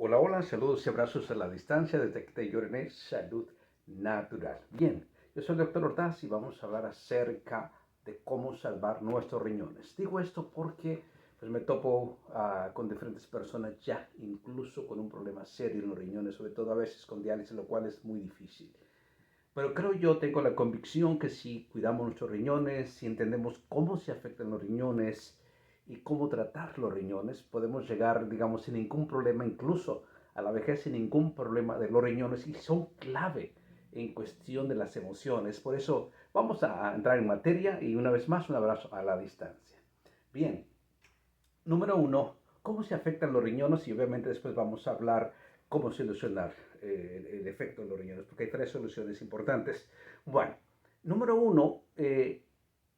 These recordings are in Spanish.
Hola, hola, saludos y abrazos a la distancia desde que te lloré salud natural. Bien, yo soy el doctor Ordaz y vamos a hablar acerca de cómo salvar nuestros riñones. Digo esto porque pues, me topo con diferentes personas ya, incluso con un problema serio en los riñones, sobre todo a veces con diálisis, lo cual es muy difícil. Pero creo yo, tengo la convicción que si cuidamos nuestros riñones, si entendemos cómo se afectan los riñones y cómo tratar los riñones, podemos llegar, digamos, sin ningún problema, incluso a la vejez sin ningún problema de los riñones y son clave en cuestión de las emociones. Por eso vamos a entrar en materia y una vez más un abrazo a la distancia. Bien, número uno, ¿cómo se afectan los riñones? Y obviamente después vamos a hablar cómo solucionar el efecto de los riñones, porque hay tres soluciones importantes. Bueno, número uno,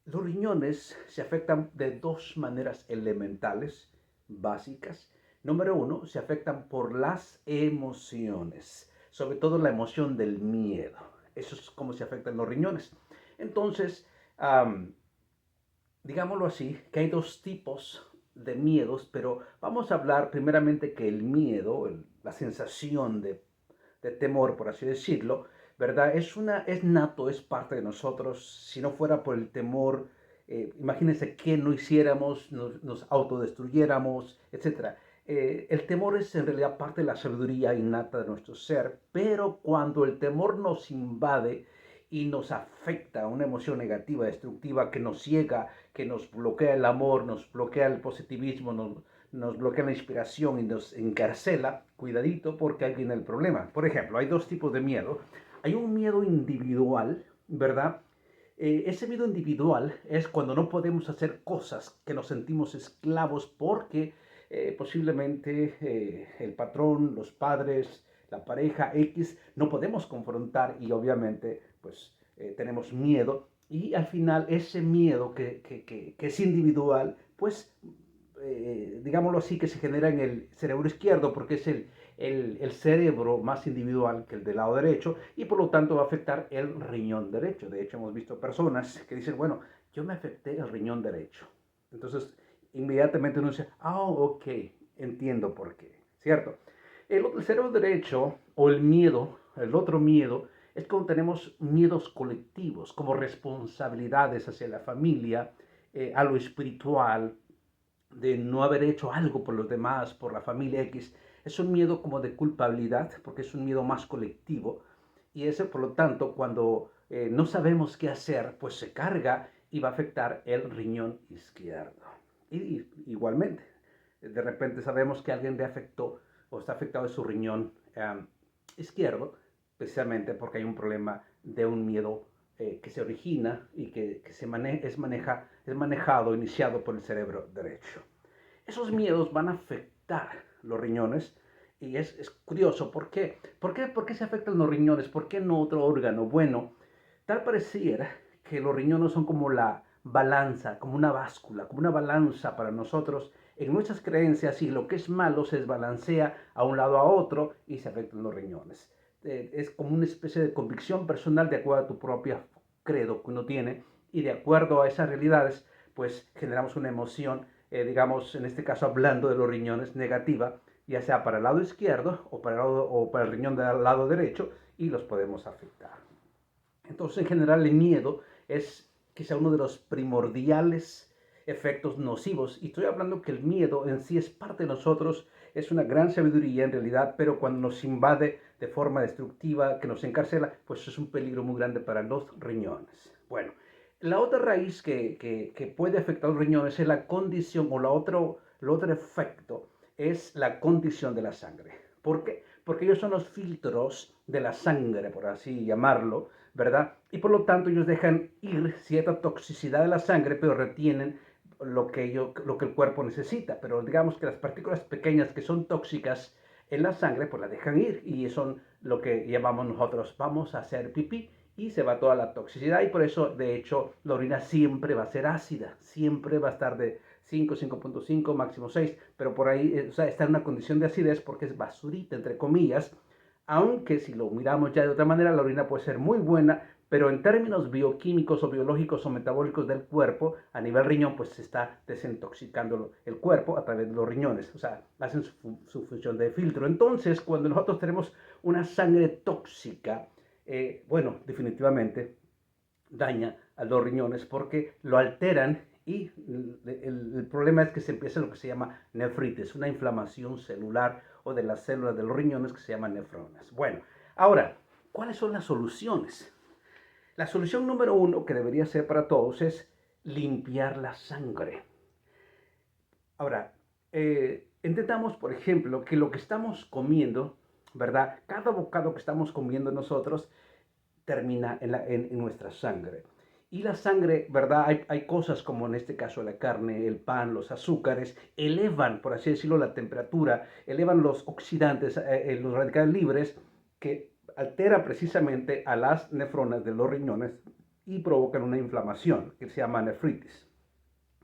los riñones se afectan de dos maneras elementales, básicas. Número uno, se afectan por las emociones, sobre todo la emoción del miedo. Eso es cómo se afectan los riñones. Entonces, digámoslo así, que hay dos tipos de miedos, pero vamos a hablar primeramente que el miedo, la sensación de temor, por así decirlo, ¿verdad? Es nato, es parte de nosotros. Si no fuera por el temor, imagínense que no hiciéramos, nos autodestruyéramos, etcétera. El temor es en realidad parte de la sabiduría innata de nuestro ser, pero cuando el temor nos invade y nos afecta, una emoción negativa, destructiva, que nos ciega, que nos bloquea el amor, nos bloquea el positivismo, nos bloquea la inspiración y nos encarcela, cuidadito porque ahí viene el problema. Por ejemplo, hay dos tipos de miedo. Hay un miedo individual, ¿verdad? Ese miedo individual es cuando no podemos hacer cosas que nos sentimos esclavos porque posiblemente el patrón, los padres, la pareja X, no podemos confrontar y obviamente pues tenemos miedo y al final ese miedo que es individual pues digámoslo así, que se genera en el cerebro izquierdo, porque es el cerebro más individual que el del lado derecho, y por lo tanto va a afectar el riñón derecho. De hecho, hemos visto personas que dicen, bueno, yo me afecté el riñón derecho. Entonces, inmediatamente uno dice, ok, entiendo por qué, ¿cierto? El cerebro derecho, o el miedo, el otro miedo, es cuando tenemos miedos colectivos, como responsabilidades hacia la familia, a lo espiritual, de no haber hecho algo por los demás, por la familia X, es un miedo como de culpabilidad, porque es un miedo más colectivo. Y ese, por lo tanto, cuando no sabemos qué hacer, pues se carga y va a afectar el riñón izquierdo. Y igualmente, de repente sabemos que alguien le afectó o está afectado de su riñón izquierdo, precisamente porque hay un problema de un miedo que se origina y que es manejado, iniciado por el cerebro derecho. Esos miedos van a afectar los riñones y es curioso, ¿por qué? ¿Por qué se afectan los riñones? ¿Por qué no otro órgano? Bueno, tal pareciera que los riñones son como la balanza, como una báscula, como una balanza para nosotros. En nuestras creencias, y lo que es malo se desbalancea a un lado a otro y se afectan los riñones. Es como una especie de convicción personal de acuerdo a tu propia credo que uno tiene y de acuerdo a esas realidades, pues generamos una emoción, digamos, en este caso hablando de los riñones, negativa, ya sea para el lado izquierdo o para el riñón del lado derecho y los podemos afectar. Entonces, en general, el miedo es quizá uno de los primordiales efectos nocivos. Y estoy hablando que el miedo en sí es parte de nosotros, es una gran sabiduría en realidad, pero cuando nos invade de forma destructiva, que nos encarcela, pues es un peligro muy grande para los riñones. Bueno, la otra raíz que puede afectar a los riñones es la condición, o el otro efecto es la condición de la sangre. ¿Por qué? Porque ellos son los filtros de la sangre, por así llamarlo, ¿verdad? Y por lo tanto ellos dejan ir cierta toxicidad de la sangre, pero retienen lo que el cuerpo necesita. Pero digamos que las partículas pequeñas que son tóxicas en la sangre, pues la dejan ir y son lo que llamamos nosotros, vamos a hacer pipí y se va toda la toxicidad y por eso, de hecho, la orina siempre va a ser ácida, siempre va a estar de 5, 5.5, máximo 6, pero por ahí, o sea, está en una condición de acidez porque es basurita, entre comillas, aunque si lo miramos ya de otra manera, la orina puede ser muy buena, pero en términos bioquímicos o biológicos o metabólicos del cuerpo, a nivel riñón, pues se está desintoxicando el cuerpo a través de los riñones, o sea, hacen su función de filtro. Entonces, cuando nosotros tenemos una sangre tóxica, bueno, definitivamente daña a los riñones porque lo alteran y el problema es que se empieza lo que se llama nefritis, una inflamación celular o de las células de los riñones que se llaman nefronas. Bueno, ahora, ¿cuáles son las soluciones? La solución número uno que debería ser para todos es limpiar la sangre. Ahora, entendamos, por ejemplo, que lo que estamos comiendo, ¿verdad? Cada bocado que estamos comiendo nosotros termina en nuestra sangre. Y la sangre, ¿verdad? Hay cosas como en este caso la carne, el pan, los azúcares, elevan, por así decirlo, la temperatura, elevan los oxidantes, los radicales libres, que alteran precisamente a las nefronas de los riñones y provocan una inflamación que se llama nefritis.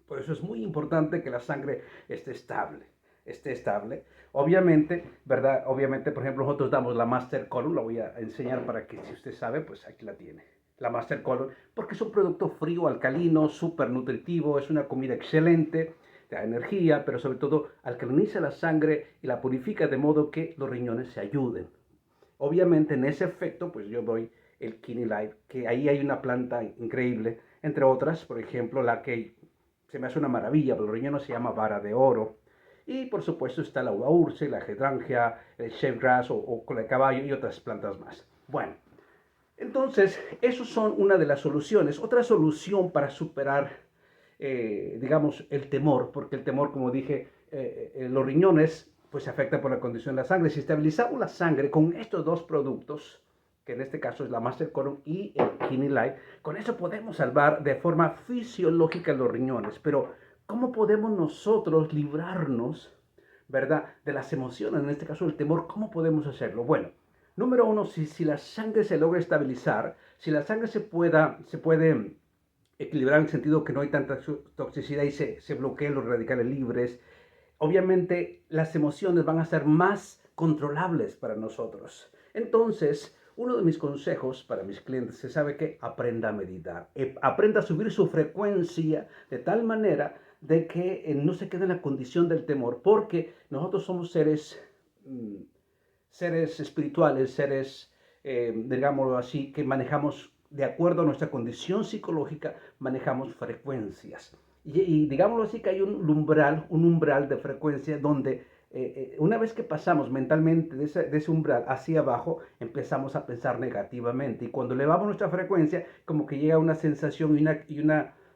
Por eso es muy importante que la sangre esté estable. Esté estable. Obviamente, ¿verdad? Obviamente, por ejemplo, nosotros damos la Master Colon, la voy a enseñar para que si usted sabe, pues aquí la tiene. La Master Colon, porque es un producto frío, alcalino, súper nutritivo, es una comida excelente, da energía, pero sobre todo alcaliniza la sangre y la purifica de modo que los riñones se ayuden. Obviamente en ese efecto, pues yo doy el Kidney Life, que ahí hay una planta increíble, entre otras, por ejemplo, la que se me hace una maravilla, pero el riñón se llama vara de oro. Y por supuesto está la uva urce, la hydrangea, el sheepgrass o cola de caballo y otras plantas más. Bueno, entonces, esos son una de las soluciones. Otra solución para superar, digamos, el temor, porque el temor, como dije, los riñones, pues se afecta por la condición de la sangre. Si estabilizamos la sangre con estos dos productos, que en este caso es la Master Colon y el Kidney Life, con eso podemos salvar de forma fisiológica los riñones. Pero, ¿cómo podemos nosotros librarnos, verdad, de las emociones, en este caso el temor? ¿Cómo podemos hacerlo? Bueno, número uno, si la sangre se logra estabilizar, si la sangre se puede equilibrar en el sentido que no hay tanta toxicidad y se bloquean los radicales libres, obviamente las emociones van a ser más controlables para nosotros. Entonces, uno de mis consejos para mis clientes se sabe que aprenda a meditar, aprenda a subir su frecuencia de tal manera de que no se quede en la condición del temor, porque nosotros somos seres espirituales, seres, digámoslo así, que manejamos, de acuerdo a nuestra condición psicológica, manejamos frecuencias. Digámoslo así, que hay un umbral de frecuencia donde una vez que pasamos mentalmente de ese umbral hacia abajo, empezamos a pensar negativamente. Y cuando elevamos nuestra frecuencia, como que llega una sensación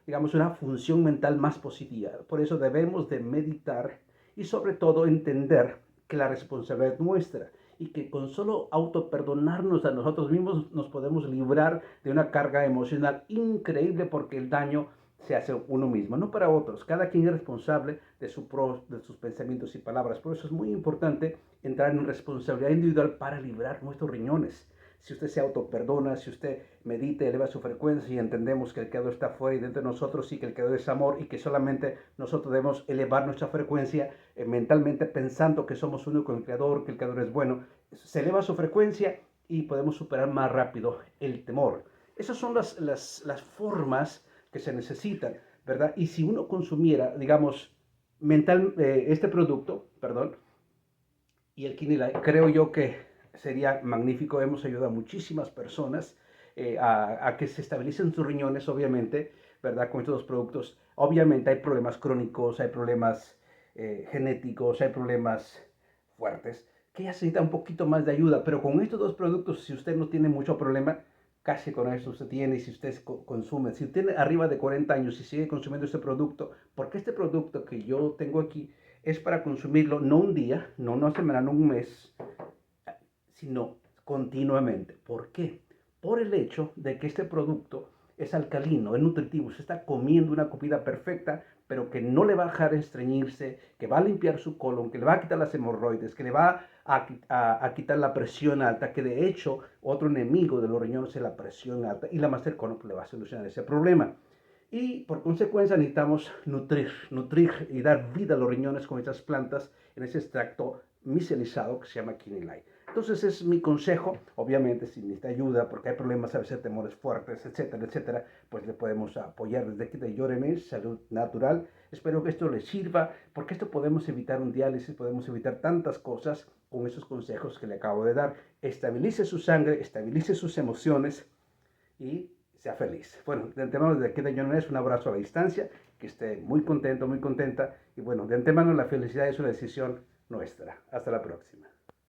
digamos, una función mental más positiva. Por eso debemos de meditar y sobre todo entender que la responsabilidad es nuestra y que con solo autoperdonarnos a nosotros mismos nos podemos librar de una carga emocional increíble, porque el daño se hace uno mismo, no para otros. Cada quien es responsable de sus pensamientos y palabras. Por eso es muy importante entrar en responsabilidad individual para librar nuestros riñones. Si usted se autoperdona, si usted medita, eleva su frecuencia y entendemos que el Creador está fuera y dentro de nosotros y que el Creador es amor y que solamente nosotros debemos elevar nuestra frecuencia mentalmente pensando que somos uno con el Creador, que el Creador es bueno, se eleva su frecuencia y podemos superar más rápido el temor. Esas son las formas que se necesitan, ¿verdad? Y si uno consumiera, digamos, este producto, perdón, y el Kidney Life, creo yo que sería magnífico. Hemos ayudado a muchísimas personas a que se estabilicen sus riñones, obviamente, ¿verdad? Con estos dos productos. Obviamente hay problemas crónicos, hay problemas genéticos, hay problemas fuertes, que ya se necesita un poquito más de ayuda, pero con estos dos productos, si usted no tiene mucho problema, casi con eso usted tiene. Y si usted consume, si tiene arriba de 40 años y sigue consumiendo este producto, porque este producto que yo tengo aquí es para consumirlo no un día, no una semana, no un mes, sino continuamente. ¿Por qué? Por el hecho de que este producto es alcalino, es nutritivo, se está comiendo una comida perfecta, pero que no le va a dejar estreñirse, que va a limpiar su colon, que le va a quitar las hemorroides, que le va a quitar la presión alta, que de hecho otro enemigo de los riñones es la presión alta, y la Master Colon le va a solucionar ese problema. Y por consecuencia necesitamos nutrir y dar vida a los riñones con estas plantas en ese extracto micelizado que se llama Kidney Life. Entonces es mi consejo, obviamente si necesita ayuda porque hay problemas a veces, temores fuertes, etcétera, etcétera, pues le podemos apoyar desde aquí de Lloreme, Salud Natural. Espero que esto le sirva porque esto podemos evitar un diálisis, podemos evitar tantas cosas con esos consejos que le acabo de dar. Estabilice su sangre, estabilice sus emociones y sea feliz. Bueno, de antemano desde aquí de Lloreme un abrazo a la distancia, que esté muy contento, muy contenta y bueno, de antemano la felicidad es una decisión nuestra. Hasta la próxima.